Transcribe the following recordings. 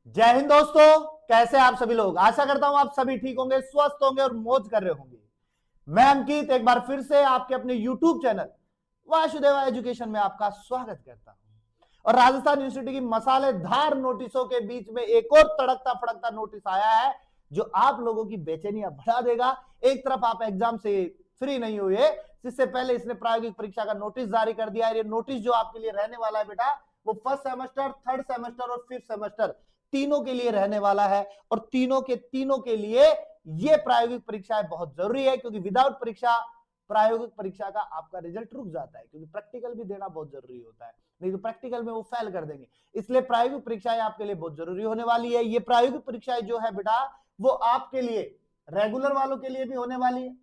जय हिंद दोस्तों, कैसे आप सभी लोग। आशा करता हूं आप सभी ठीक होंगे, स्वस्थ होंगे और मौज कर रहे होंगे। मैं अंकित एक बार फिर से आपके अपने YouTube चैनल वासुदेवा एजुकेशन में आपका स्वागत करता हूं। और राजस्थान यूनिवर्सिटी की मसालेदार नोटिसों के बीच में एक और तड़कता फड़कता नोटिस आया है जो आप लोगों की बेचैनियां बढ़ा देगा। एक तरफ आप एग्जाम से फ्री नहीं हुए, जिससे पहले इसने प्रायोगिक परीक्षा का नोटिस जारी कर दिया है। ये नोटिस जो आपके लिए रहने वाला है बेटा, वो फर्स्ट सेमेस्टर, थर्ड सेमेस्टर और फिफ्थ सेमेस्टर तीनों के लिए रहने वाला है। और तीनों के लिए ये प्रायोगिक परीक्षाएं बहुत जरूरी है, क्योंकि विदाउट परीक्षा, प्रायोगिक परीक्षा का आपका रिजल्ट रुक जाता है, क्योंकि प्रैक्टिकल भी देना बहुत जरूरी होता है, नहीं तो प्रैक्टिकल में वो फेल कर देंगे। इसलिए प्रायोगिक परीक्षाएं आपके लिए बहुत जरूरी होने वाली है। ये प्रायोगिक परीक्षाएं जो है बेटा, वो आपके लिए रेगुलर वालों के लिए भी होने वाली है।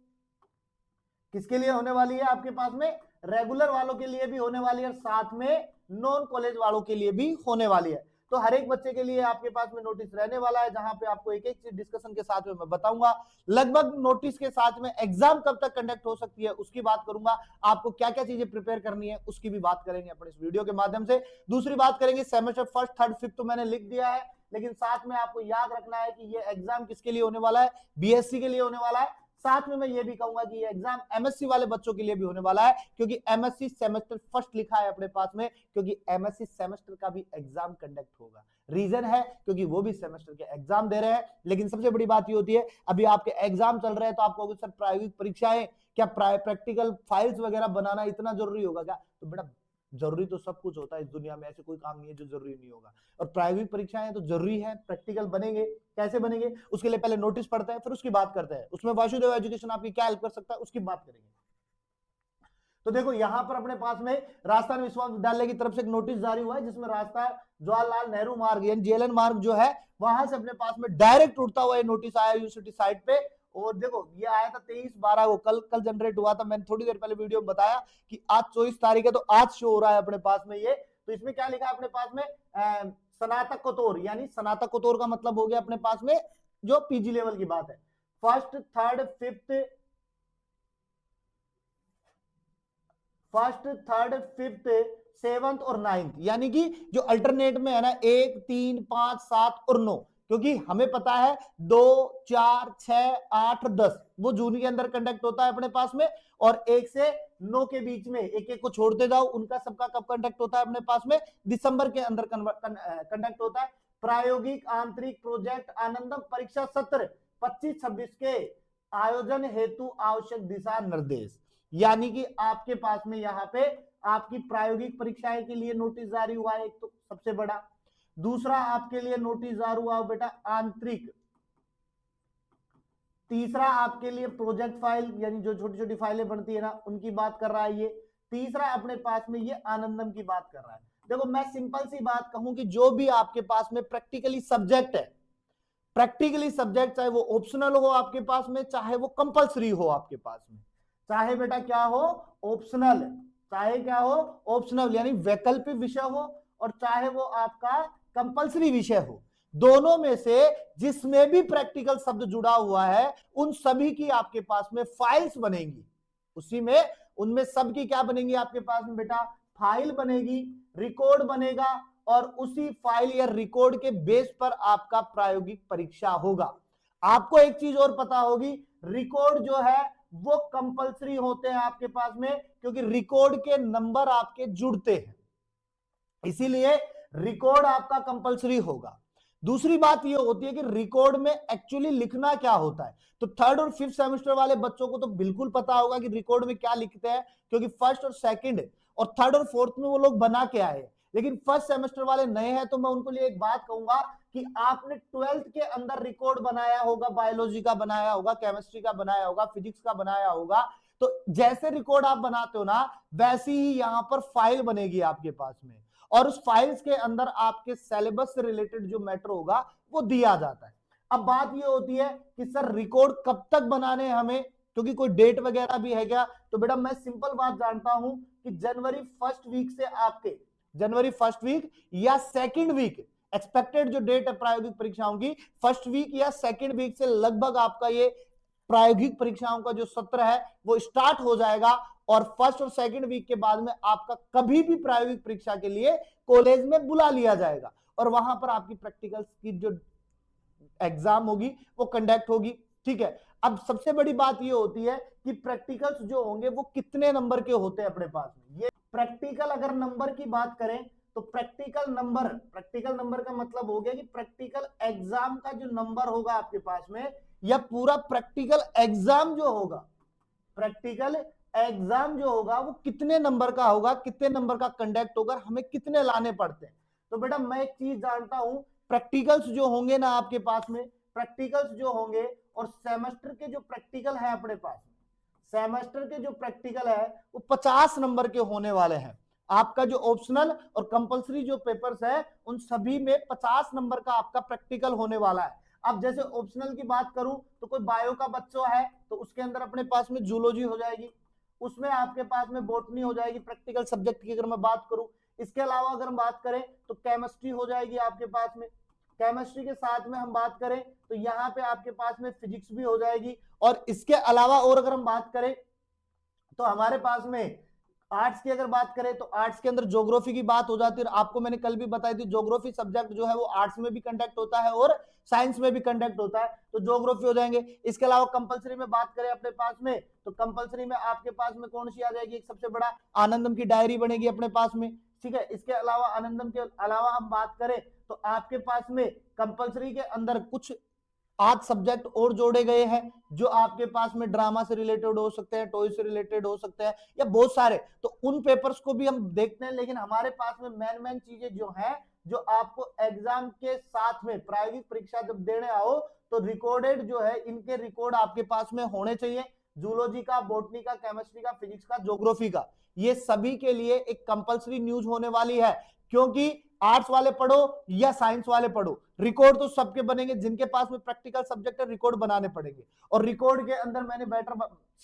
किसके लिए होने वाली है? आपके पास में रेगुलर वालों के लिए भी होने वाली है, और साथ में नॉन कॉलेज वालों के लिए भी होने वाली है। तो हर एक बच्चे के लिए आपके पास में नोटिस रहने वाला है, जहां पे आपको एक एक चीज डिस्कशन के साथ में मैं बताऊंगा। लगभग नोटिस के साथ में एग्जाम कब तक कंडक्ट हो सकती है उसकी बात करूंगा। आपको क्या क्या चीजें प्रिपेयर करनी है उसकी भी बात करेंगे अपने इस वीडियो के माध्यम से। दूसरी बात करेंगे, सेमेस्टर फर्स्ट, थर्ड, फिफ्थ तो मैंने लिख दिया है, लेकिन साथ में आपको याद रखना है कि ये एग्जाम किसके लिए होने वाला है? बीएससी के लिए होने वाला है। साथ में मैं ये भी कहूंगा कि ये एग्जाम एमएससी वाले बच्चों के लिए भी होने वाला है, क्योंकि एमएससी सेमेस्टर फर्स्ट लिखा है अपने पास में, क्योंकि एमएससी सेमेस्टर का भी एग्जाम कंडक्ट होगा। रीजन है क्योंकि वो भी सेमेस्टर के एग्जाम दे रहे हैं। लेकिन सबसे बड़ी बात ये होती है, अभी आपके एग्जाम चल रहे हैं तो आपको सर प्रायोगिक परीक्षाएं, क्या प्रैक्टिकल फाइल्स वगैरह बनाना इतना जरूरी होगा क्या? तो बेटा जरूरी तो सब कुछ होता है इस दुनिया में, ऐसे कोई काम नहीं है जो जरूरी नहीं होगा। और प्रायोगिक परीक्षाएं तो जरूरी है, प्रैक्टिकल बनेंगे। कैसे बनेंगे उसके लिए पहले नोटिस पढ़ते हैं, फिर उसकी बात करते हैं। उसमें वासुदेव एजुकेशन आपकी क्या हेल्प कर सकता है उसकी बात करेंगे। तो देखो यहां पर अपने पास में राजस्थान विश्वविद्यालय की तरफ से एक नोटिस जारी हुआ है, जिसमें राजस्थान जवाहरलाल नेहरू मार्ग यानी जेएलएन मार्ग जो है, वहां से अपने पास में डायरेक्ट उड़ता हुआ ये नोटिस आया यूनिवर्सिटी साइट पे। और देखो ये आया था 23/12 को, कल जनरेट हुआ था। मैंने थोड़ी देर पहले वीडियो में बताया कि आज 24 तारीख है, तो आज शो हो रहा है अपने पास में ये। तो इसमें क्या लिखा है अपने पास में? स्नातकोत्तर, यानी स्नातकोत्तर का मतलब हो गया अपने पास में जो पीजी लेवल की बात है। फर्स्ट, थर्ड, फिफ्थ, सेवंथ और नाइन्थ, यानी कि जो अल्टरनेट में है ना, 1, 3, 5, 7 और 9, क्योंकि हमें पता है 2, 4, 6, 8, 10 वो जून के अंदर कंडक्ट होता है अपने पास में, और 1 से 9 के बीच में एक एक को छोड़ते जाओ, उनका सबका कब कंडक्ट होता है अपने पास में? दिसंबर के अंदर कंडक्ट होता है। प्रायोगिक आंतरिक प्रोजेक्ट आनंदम परीक्षा सत्र 25-26 के आयोजन हेतु आवश्यक दिशा निर्देश, यानी कि आपके पास में यहां पे आपकी प्रायोगिक परीक्षाएं के लिए नोटिस जारी हुआ है, एक तो सबसे बड़ा। दूसरा आपके लिए नोटिस जारी हुआ बेटा आंतरिक। तीसरा आपके लिए प्रोजेक्ट फाइल, यानी जो छोटी छोटी फाइलें बनती है ना, उनकी बात कर रहा है ये। तीसरा अपने पास में ये आनंदम की बात कर रहा है। देखो मैं सिंपल सी बात कहूं कि जो भी आपके पास में प्रैक्टिकली सब्जेक्ट है, प्रैक्टिकली सब्जेक्ट चाहे वो ऑप्शनल हो आपके पास में, चाहे वो कंपलसरी हो आपके पास में, चाहे बेटा क्या हो? ऑप्शनल, चाहे क्या हो? ऑप्शनल यानी वैकल्पिक विषय हो, और चाहे वो आपका कंपलसरी विषय हो, दोनों में से जिसमें भी प्रैक्टिकल शब्द जुड़ा हुआ है, उन सभी की आपके पास में फाइल्स बनेंगी। उसी में उनमें सब की क्या बनेंगी आपके पास में बेटा? फाइल बनेगी, रिकॉर्ड बनेगा, और उसी फाइल या रिकॉर्ड के बेस पर आपका प्रायोगिक परीक्षा होगा। आपको एक चीज और पता होगी, रिकॉर्ड जो है वो कंपलसरी होते हैं आपके पास में, क्योंकि रिकॉर्ड के नंबर आपके जुड़ते हैं, इसीलिए रिकॉर्ड आपका कंपलसरी होगा। दूसरी बात यह होती है कि रिकॉर्ड में एक्चुअली लिखना क्या होता है। तो थर्ड और फिफ्थ सेमेस्टर वाले बच्चों को तो बिल्कुल पता होगा कि रिकॉर्ड में क्या लिखते हैं, क्योंकि फर्स्ट और सेकंड और थर्ड और फोर्थ में वो लोग बना के आए। लेकिन फर्स्ट सेमेस्टर वाले नए हैं, तो मैं उनको लिए एक बात कहूंगा कि आपने 12th के अंदर रिकॉर्ड बनाया होगा, बायोलॉजी का बनाया होगा, केमिस्ट्री का बनाया होगा, फिजिक्स का बनाया होगा। तो जैसे रिकॉर्ड आप बनाते हो ना, वैसी ही यहां पर फाइल बनेगी आपके पास में, और उस फाइल्स के अंदर आपके सिलेबस से रिलेटेड जो मैटर होगा वो दिया जाता है। अब बात ये होती है कि सर रिकॉर्ड कब तक बनाने हैं हमें, क्योंकि कोई डेट वगैरह भी है क्या? तो बेटा मैं सिंपल बात जानता हूं कि जनवरी फर्स्ट वीक से आपके, जनवरी फर्स्ट वीक या सेकेंड वीक, एक्सपेक्टेड जो डेट है प्रायोगिक परीक्षाओं की, फर्स्ट वीक या सेकेंड वीक से लगभग आपका ये प्रायोगिक परीक्षाओं का जो सत्र है वो स्टार्ट हो जाएगा। और फर्स्ट और सेकंड वीक के बाद में आपका कभी भी प्रायोगिक परीक्षा के लिए कॉलेज में बुला लिया जाएगा। और वहां पर आपकी प्रैक्टिकल्स की जो एग्जाम होगी वो कंडक्ट होगी। ठीक है, अब सबसे बड़ी बात ये होती है कि प्रैक्टिकल्स जो होंगे वो कितने नंबर के होते हैं अपने पास में। ये प्रैक्टिकल अगर नंबर की बात करें तो प्रैक्टिकल नंबर का मतलब हो गया कि प्रैक्टिकल एग्जाम का जो नंबर होगा आपके पास में, या पूरा प्रैक्टिकल एग्जाम जो होगा, प्रैक्टिकल एग्जाम जो होगा वो कितने नंबर का होगा, कितने नंबर का कंडक्ट होगा, हमें कितने लाने पड़ते हैं। तो बेटा मैं एक चीज जानता हूं, प्रैक्टिकल्स जो होंगे ना आपके पास में, प्रैक्टिकल्स जो होंगे और सेमेस्टर के जो प्रैक्टिकल है अपने पास, सेमेस्टर के जो प्रैक्टिकल है वो 50 नंबर के होने वाले हैं। आपका जो ऑप्शनल और कंपलसरी जो पेपर्स है उन सभी में 50 नंबर का आपका प्रैक्टिकल होने वाला है। अब जैसे ऑप्शनल की बात करूं तो कोई बायो का बच्चा है तो उसके अंदर अपने पास में जूलॉजी हो जाएगी, उसमें आपके पास में बॉटनी हो जाएगी प्रैक्टिकल सब्जेक्ट की अगर मैं बात करूं। इसके अलावा अगर हम बात करें तो केमिस्ट्री हो जाएगी आपके पास में, केमिस्ट्री के साथ में हम बात करें तो यहाँ पे आपके पास में फिजिक्स भी हो जाएगी। और इसके अलावा और अगर हम बात करें तो हमारे पास में आर्ट्स की अगर बात करें तो आर्ट्स के अंदर ज्योग्राफी की बात हो जाती है। आपको मैंने कल भी बताई थी ज्योग्राफी सब्जेक्ट जो है वो आर्ट्स में भी कंडक्ट होता है और साइंस में भी कंडक्ट होता है, तो ज्योग्राफी हो जाएंगे। इसके अलावा कंपलसरी में बात करें अपने पास में तो कंपलसरी में आपके पास में कौन सी आ जाएगी, एक सबसे बड़ा आनंदम की डायरी बनेगी अपने पास में। ठीक है, इसके अलावा आनंदम के अलावा हम बात करें तो आपके पास में कंपलसरी के अंदर कुछ 8 सब्जेक्ट और जोड़े गए हैं जो आपके पास में ड्रामा से रिलेटेड हो सकते हैं, टॉय से रिलेटेड हो सकते हैं या बहुत सारे, तो उन पेपर्स को भी हम देखते हैं। लेकिन हमारे पास में मेन चीजें जो हैं जो आपको एग्जाम के साथ में प्रायोगिक परीक्षा जब देने आओ तो रिकॉर्डेड जो है इनके रिकॉर्ड आपके पास में होने चाहिए। जूलॉजी का, बॉटनी का, केमिस्ट्री का, फिजिक्स का, ज्योग्राफी का, ये सभी के लिए एक कंपलसरी न्यूज होने वाली है। क्योंकि आर्ट्स वाले पढ़ो या साइंस वाले पढ़ो, रिकॉर्ड तो सबके बनेंगे। जिनके पास में प्रैक्टिकल सब्जेक्ट है रिकॉर्ड बनाने पड़ेंगे। और रिकॉर्ड के अंदर मैंने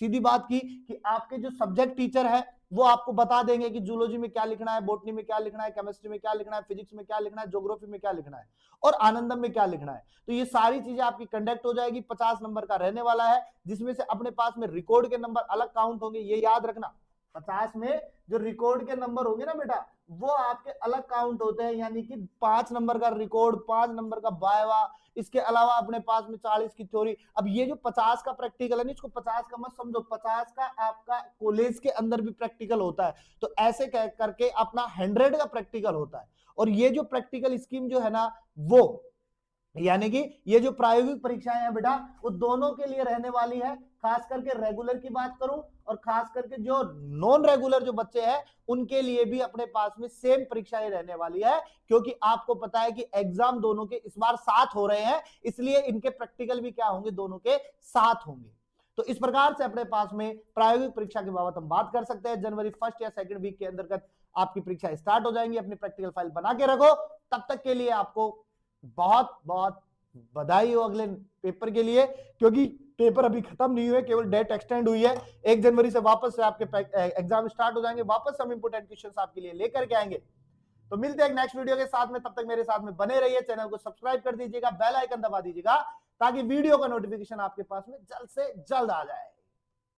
सीधी बात की कि आपके जो सब्जेक्ट टीचर है वो आपको बता देंगे कि जूलॉजी में क्या लिखना है, बॉटनी में क्या लिखना है, केमिस्ट्री में क्या लिखना है, फिजिक्स में क्या लिखना है, ज्योग्राफी में क्या लिखना है और आनंदम में क्या लिखना है। तो ये सारी चीजें आपकी कंडक्ट हो जाएगी। 50 नंबर का रहने वाला है जिसमें से अपने पास में रिकॉर्ड के नंबर अलग काउंट होंगे, ये याद रखना। 50 में जो रिकॉर्ड के नंबर होंगे ना बेटा वो आपके अलग काउंट होते हैं, यानी कि 5 नंबर का रिकॉर्ड, 5 नंबर का वाइवा, इसके अलावा अपने पास में 40 की थ्योरी। अब ये जो 50 का प्रैक्टिकल है ना, इसको 50 का मत समझो, 50 का आपका कॉलेज के अंदर भी प्रैक्टिकल होता है, तो ऐसे करके अपना 100 का प्रैक्टिकल होता है। और ये जो प्रैक्टिकल स्कीम जो है ना वो, यानी कि ये जो प्रायोगिक परीक्षाएं हैं बेटा वो दोनों के लिए रहने वाली है। खास करके रेगुलर की बात करूं और खास करके जो नॉन रेगुलर जो बच्चे हैं उनके लिए भी अपने पास में सेम परीक्षाएं रहने वाली है। क्योंकि आपको पता है कि एग्जाम दोनों के इस बार साथ हो रहे हैं, इसलिए इनके प्रैक्टिकल भी क्या होंगे, दोनों के साथ होंगे। तो इस प्रकार से अपने पास में प्रायोगिक परीक्षा के बाबत हम बात कर सकते हैं। जनवरी 1 या 2 वीक के अंतर्गत आपकी परीक्षा स्टार्ट हो जाएंगी। अपनी प्रैक्टिकल फाइल बना के रखो। तब तक के लिए आपको बहुत बहुत बधाई हो अगले पेपर के लिए, क्योंकि पेपर अभी खत्म नहीं हुए, केवल डेट एक्सटेंड हुई है। 1 जनवरी से वापस से आपके एग्जाम स्टार्ट हो जाएंगे, वापस हम इंपोर्टेंट क्वेश्चंस आपके लिए लेकर के आएंगे। तो मिलते हैं नेक्स्ट वीडियो के साथ में, तब तक मेरे साथ में बने रहिए। चैनल को सब्सक्राइब कर दीजिएगा, बेल आइकन दबा दीजिएगा ताकि वीडियो का नोटिफिकेशन आपके पास में जल्द से जल्द आ जाए।